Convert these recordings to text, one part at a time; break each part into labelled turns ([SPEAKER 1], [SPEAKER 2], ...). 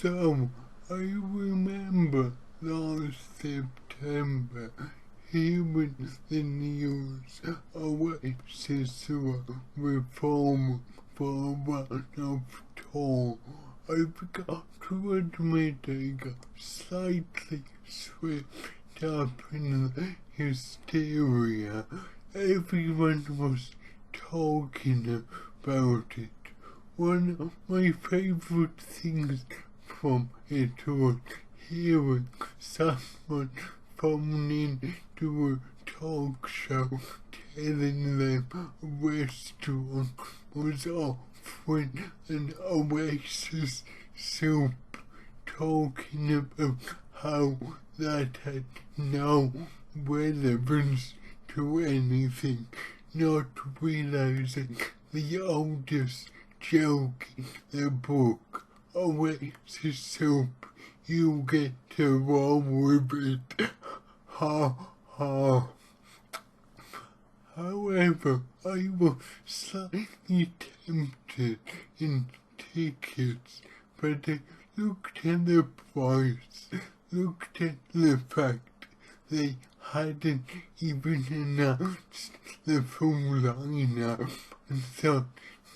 [SPEAKER 1] So, I remember last September hearing the news Oasis were reformed for a one-off tour. I forgot to admit I got slightly swept up in the hysteria. Everyone was talking about it. One of my favorite things from it was hearing someone phone in to a talk show telling them a restaurant was offering an Oasis soup, talking about how that had no relevance to anything, not realizing the oldest joke in the book, Oasis soup, you get to roll with it, ha ha. However, I was slightly tempted in tickets, but I looked at the price, looked at the fact they hadn't even announced the full lineup, and thought,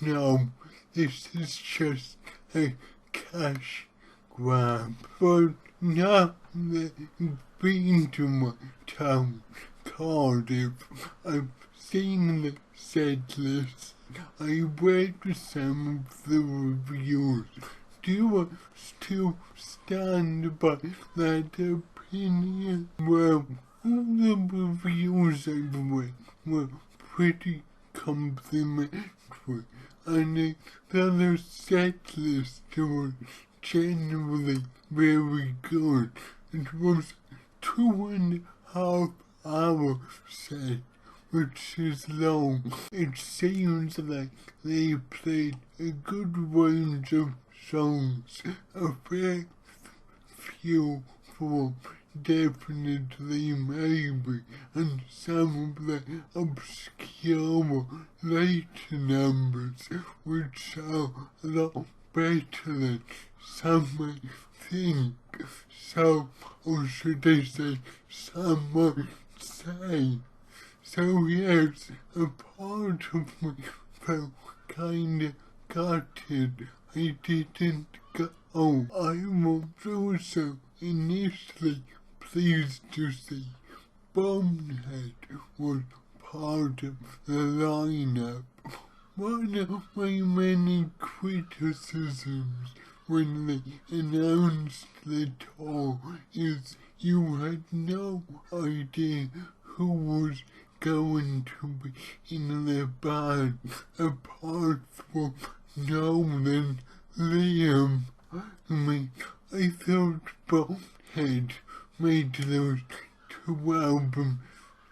[SPEAKER 1] no, this is just a cash grab. But now that I've been to my town, Cardiff, I've seen the set list, I read some of the reviews. Do I still stand by that opinion? Well, all the reviews I've read were pretty complimentary, and I thought the set list was generally very good. It was 2.5 hour set, which is long. It seems like they played a good range of songs, a fair few for definitely maybe, and some of the obscure later numbers, which are a lot better than some may think. So, or should I say, some might say. So yes, a part of me felt kinda gutted I didn't go. I was also initially pleased to see Bonehead was part of the lineup. One of my many criticisms when they announced the tour is you had no idea who was going to be in the band apart from Noel and Liam. I thought Bonehead made those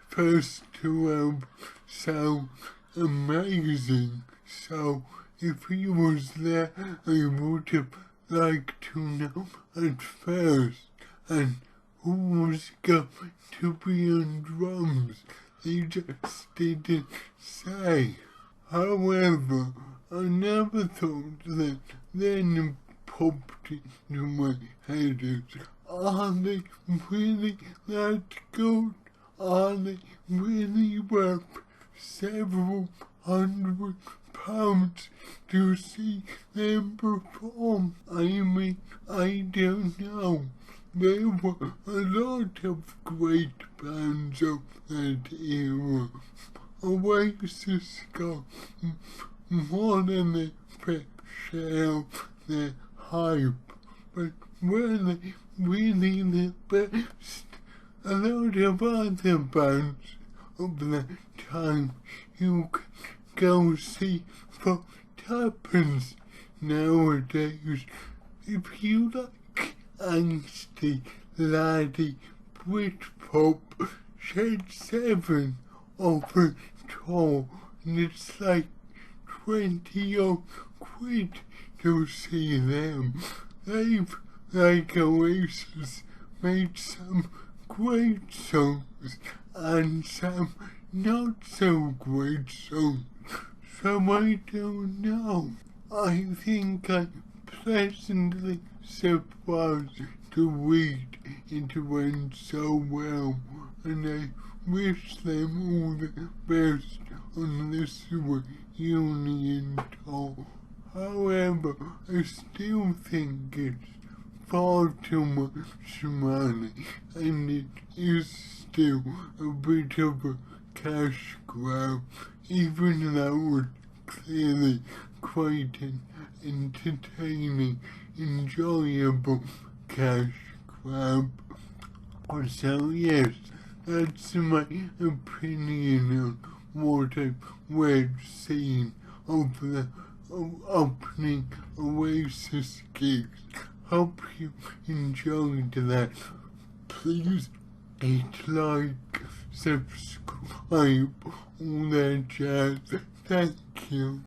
[SPEAKER 1] first two albums so amazing, so if he was there I would have liked to know at first. And who was going to be on drums? They just didn't say. However, I never thought that then popped into my head as, are they really that good? Are they really worth several £100 to see them perform? I mean, I don't know. There were a lot of great bands of that era. Oasis got more than their fair share of their hype, but were they really the best? A lot of other bands of that time you could go see for tuppence nowadays. If you like angsty, laddie, Britpop, Shed 7 of a tour, and it's like 20 odd quid to see them. They've, like Oasis, made some great songs and some not so great songs, so I don't know. I think I pleasantly surprised to read it went so well, and I wish them all the best on this reunion tour. However, I still think it's far too much money, and it is still a bit of a cash grab, even though it's clearly quite an entertaining, enjoyable cash grab. So yes, that's my opinion on what I've read, seen of the opening Oasis gigs. Hope you enjoyed that. Please hit like, subscribe, all that jazz. Thank you.